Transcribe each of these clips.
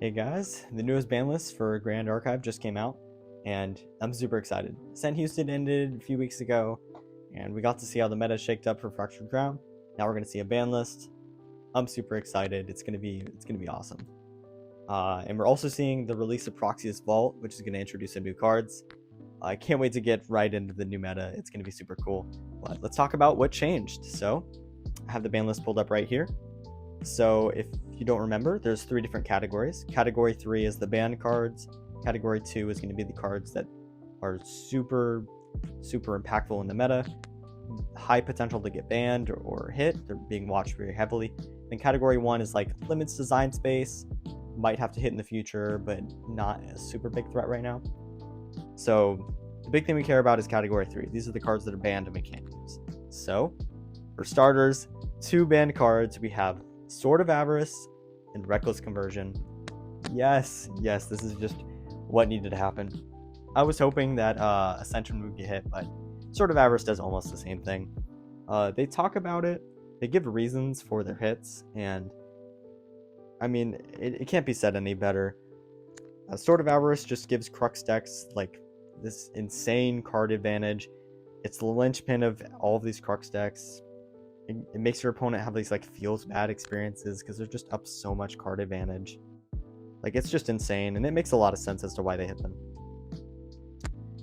Hey guys, the newest Banlist for Grand Archive just came out, and I'm super excited. St. Houston ended a few weeks ago, and we got to see how the meta shaked up for Fractured Crown. Now we're gonna see a Banlist. I'm super excited. It's gonna be awesome. And we're also seeing the release of Proxia's Vault, which is gonna introduce some new cards. I can't wait to get right into the new meta. It's gonna be super cool. But let's talk about what changed. So I have the Banlist pulled up right here. So if you don't remember, there's 3 different categories. Category 3 is the banned cards. Category 2 is going to be the cards that are super impactful in the meta, high potential to get banned or hit. They're being watched very heavily. Then category 1 is like limits design space, might have to hit in the future, but not a super big threat right now. So the big thing we care about is category 3. These are the cards that are banned and we can't use. So for starters, 2 banned cards. We have Sword of Avarice and Reckless Conversion. Yes, this is just what needed to happen. I was hoping that Ascension would get hit, but Sword of Avarice does almost the same thing. They talk about it, they give reasons for their hits, and I mean, it can't be said any better. Sword of Avarice just gives Crux decks like this insane card advantage. It's the linchpin of all of these Crux decks. It makes your opponent have these like feels bad experiences because they're just up so much card advantage. Like, it's just insane, and it makes a lot of sense as to why they hit them.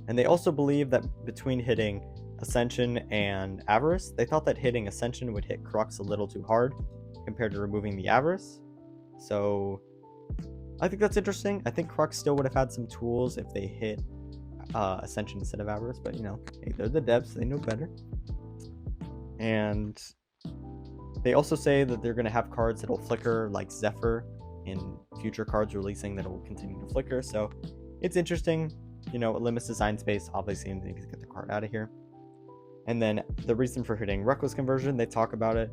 And they also believe that between hitting Ascension and Avarice, they thought that hitting Ascension would hit Crux a little too hard compared to removing the Avarice. So I think that's interesting. I think Crux still would have had some tools if they hit Ascension instead of Avarice, but you know, hey, they're the devs, they know better. And they also say that they're going to have cards that will flicker like Zephyr in future cards releasing that will continue to flicker. So it's interesting. You know, it limits design space. Obviously, they need to get the card out of here. And then the reason for hitting Reckless Conversion, they talk about it.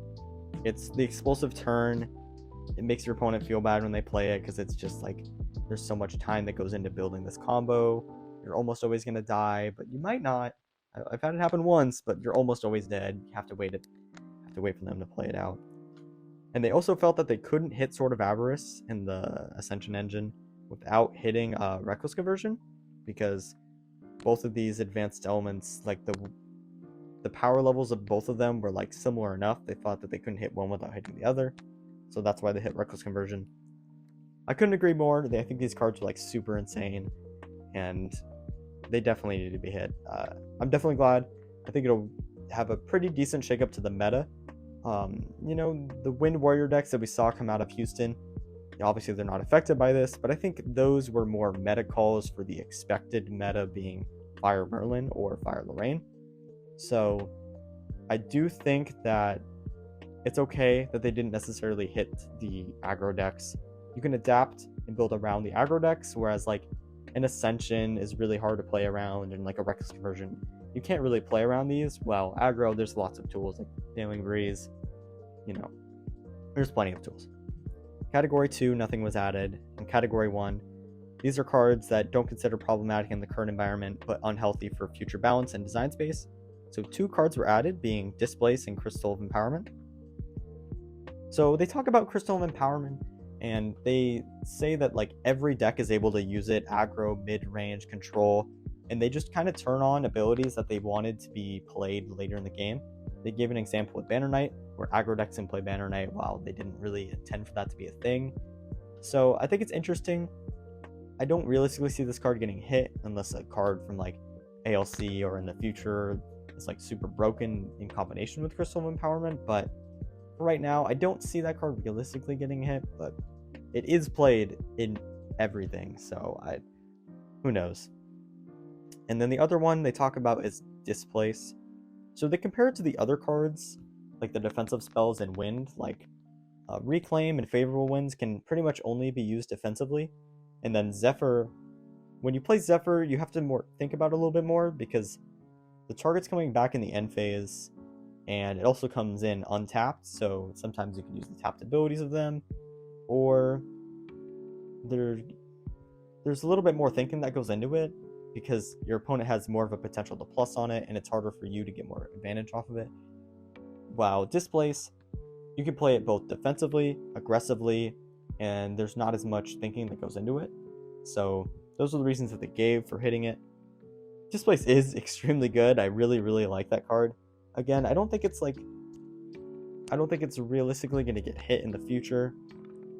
It's the explosive turn. It makes your opponent feel bad when they play it because it's just like there's so much time that goes into building this combo. You're almost always going to die, but you might not. I've had it happen once, but you're almost always dead. You have to wait for them to play it out. And they also felt that they couldn't hit Sword of Avarice in the Ascension engine without hitting Reckless Conversion, because both of these advanced elements, like the power levels of both of them were like similar enough. They thought that they couldn't hit one without hitting the other, so that's why they hit Reckless Conversion. I couldn't agree more. I think these cards are like super insane, and they definitely need to be hit. I'm definitely glad. I think it'll have a pretty decent shakeup to the meta. You know, the Wind Warrior decks that we saw come out of Houston, obviously they're not affected by this, but I think those were more meta calls for the expected meta being Fire Merlin or Fire Lorraine. So I do think that it's okay that they didn't necessarily hit the aggro decks. You can adapt and build around the aggro decks, whereas like an Ascension is really hard to play around, and like a Reckless Conversion, you can't really play around these. Well, aggro, there's lots of tools like Failing Breeze, you know, there's plenty of tools. Category 2, nothing was added. And Category 1, these are cards that don't consider problematic in the current environment, but unhealthy for future balance and design space. So 2 cards were added, being Displace and Crystal of Empowerment. So they talk about Crystal of Empowerment, and they say that like every deck is able to use it, aggro, mid-range, control, and they just kind of turn on abilities that they wanted to be played later in the game. They gave an example with Banner Knight, where aggro decks can play Banner Knight while they didn't really intend for that to be a thing. So I think it's interesting. I don't realistically see this card getting hit unless a card from like ALC or in the future is like super broken in combination with Crystal of Empowerment, but right now I don't see that card realistically getting hit, but it is played in everything, so who knows. And then the other one they talk about is Displace. So they compare it to the other cards, like the defensive spells in Wind, like Reclaim and Favorable Winds can pretty much only be used defensively. And then Zephyr, when you play Zephyr, you have to think about it a little bit more, because the target's coming back in the end phase, and it also comes in untapped, so sometimes you can use the tapped abilities of them, or there's a little bit more thinking that goes into it, because your opponent has more of a potential to plus on it, and it's harder for you to get more advantage off of it. While Displace, you can play it both defensively, aggressively, and there's not as much thinking that goes into it. So those are the reasons that they gave for hitting it. Displace is extremely good. I really, really like that card. Again, I don't think it's realistically going to get hit in the future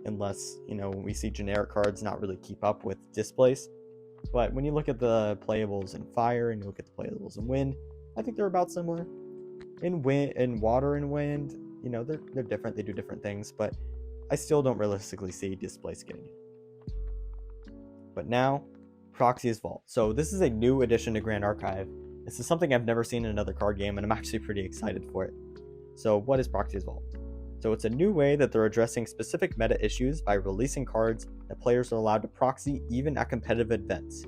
unless, we see generic cards not really keep up with Displace. But when you look at the playables in Fire and you look at the playables in Wind, I think they're about similar. In Water and Wind, they're different. They do different things, but I still don't realistically see Displace getting it. But now, Proxia's Vault. So this is a new addition to Grand Archive. This is something I've never seen in another card game, and I'm actually pretty excited for it. So what is Proxia's Vault? So it's a new way that they're addressing specific meta issues by releasing cards that players are allowed to proxy even at competitive events.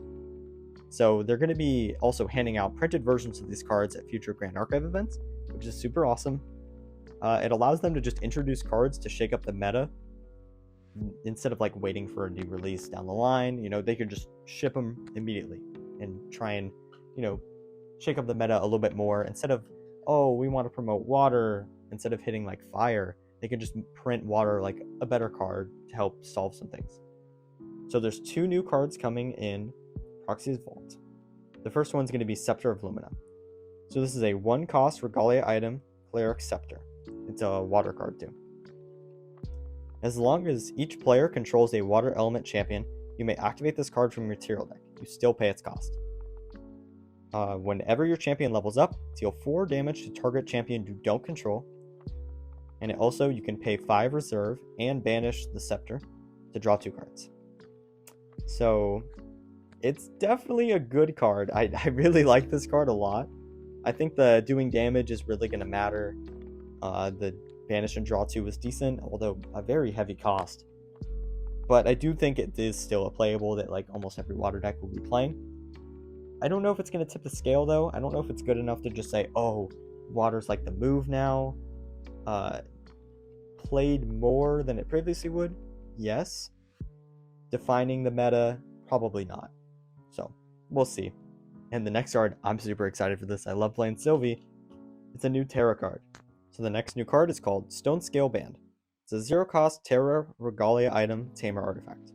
So they're going to be also handing out printed versions of these cards at future Grand Archive events, which is super awesome. It allows them to just introduce cards to shake up the meta instead of waiting for a new release down the line. They could just ship them immediately and try and shake up the meta a little bit more. Instead of, we want to promote Water, instead of hitting Fire, they can just print Water, a better card to help solve some things. So there's 2 new cards coming in Proxia's Vault. The first one's going to be Scepter of Lumina. So this is a 1-cost Regalia item, Cleric Scepter. It's a water card too. As long as each player controls a water element champion, you may activate this card from your material deck. You still pay its cost. Whenever your champion levels up, deal 4 damage to target champion you don't control. And you can pay 5 reserve and banish the Scepter to draw 2 cards. So it's definitely a good card. I really like this card a lot. I think the doing damage is really going to matter. The banish and draw 2 was decent, although a very heavy cost. But I do think it is still a playable that almost every water deck will be playing. I don't know if it's going to tip the scale though. I don't know if it's good enough to just say, water's the move now. Played more than it previously would? Yes. Defining the meta? Probably not. So, we'll see. And the next card, I'm super excited for this. I love playing Sylvie. It's a new Terra card. So the next new card is called Stone Scale Band. It's a 0-cost Terra Regalia item Tamer artifact.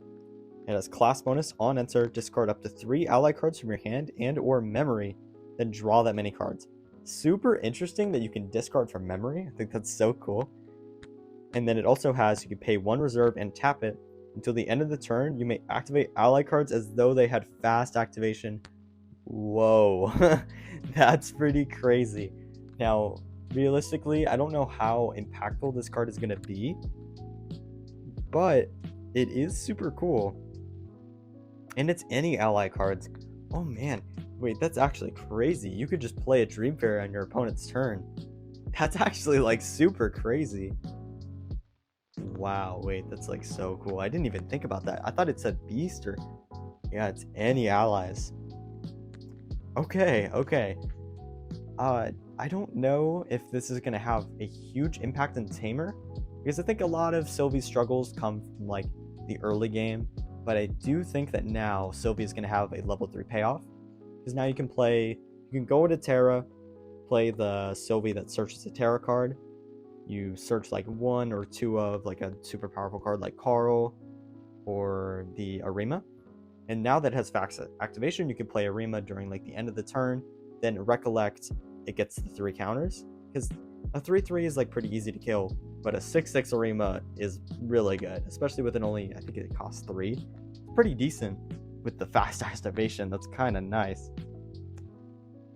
It has class bonus on enter, discard up to 3 ally cards from your hand and or memory, then draw that many cards. Super interesting that you can discard from memory. I think that's so cool. And then it also has, you can pay 1 reserve and tap it. Until the end of the turn, you may activate ally cards as though they had fast activation. Whoa, that's pretty crazy. Now, realistically, I don't know how impactful this card is going to be, but it is super cool. And it's any ally cards. Oh man, wait, that's actually crazy. You could just play a Dream Fairy on your opponent's turn. That's actually super crazy. Wow, wait, that's so cool. I didn't even think about that. I thought it said beast or... Yeah, it's any allies. Okay. I don't know if this is going to have a huge impact on Tamer, because I think a lot of Sylvie's struggles come from the early game, but I do think that now Sylvie is going to have a level 3 payoff, because now you can go into Terra, play the Sylvie that searches a Terra card. You search 1 or 2 of a super powerful card like Carl or the Arima. And now that it has fast activation, you can play Arima during the end of the turn, then recollect it gets the 3 counters. Because a 3/3 is pretty easy to kill, but a 6/6 Arima is really good, especially with I think it costs 3. It's pretty decent with the fast activation. That's kind of nice.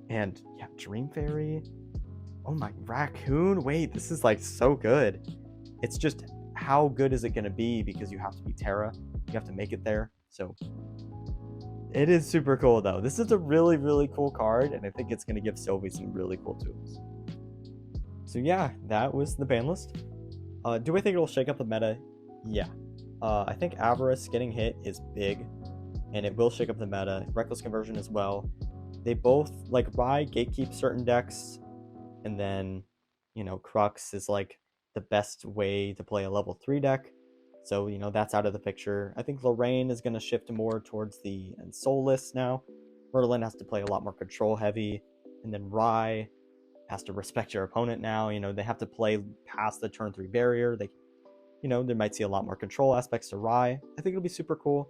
And yeah, Dream Fairy. Oh my, Raccoon. Wait, this is so good. It's just, how good is it going to be? Because you have to be Terra. You have to make it there. So it is super cool though. This is a really, really cool card, and I think it's going to give Sylvie some really cool tools. So yeah, that was the ban list. Do I think it'll shake up the meta? Yeah. I think Avarice getting hit is big, and it will shake up the meta. Reckless Conversion as well. They both, Rye gatekeep certain decks, and then, Crux is the best way to play a level 3 deck. So, that's out of the picture. I think Lorraine is going to shift more towards the Soulless now. Merlin has to play a lot more control heavy. And then Rye has to respect your opponent now. They have to play past the turn 3 barrier. You know, they might see a lot more control aspects to Rye. I think it'll be super cool.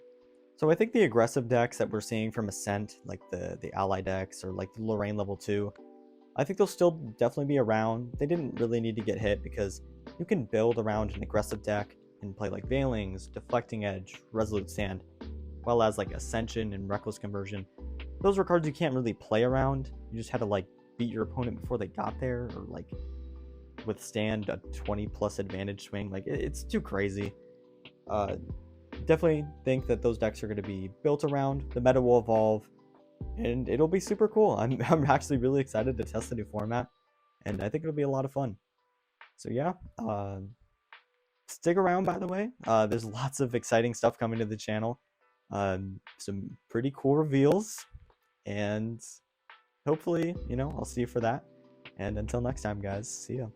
So I think the aggressive decks that we're seeing from Ascent, like the ally decks or like the Lorraine level 2, I think they'll still definitely be around. They didn't really need to get hit because you can build around an aggressive deck and play like Veilings, Deflecting Edge, Resolute Stand, well as like Ascension and Reckless Conversion. Those were cards you can't really play around. You just had to like beat your opponent before they got there, or like withstand a 20 plus advantage swing. Like it's too crazy. Definitely think that those decks are going to be built around. The meta will evolve, and it'll be super cool. I'm actually really excited to test the new format, and I think it'll be a lot of fun. So yeah, stick around. By the way, there's lots of exciting stuff coming to the channel. Some pretty cool reveals, and hopefully, you know, I'll see you for that. And until next time, guys, see ya.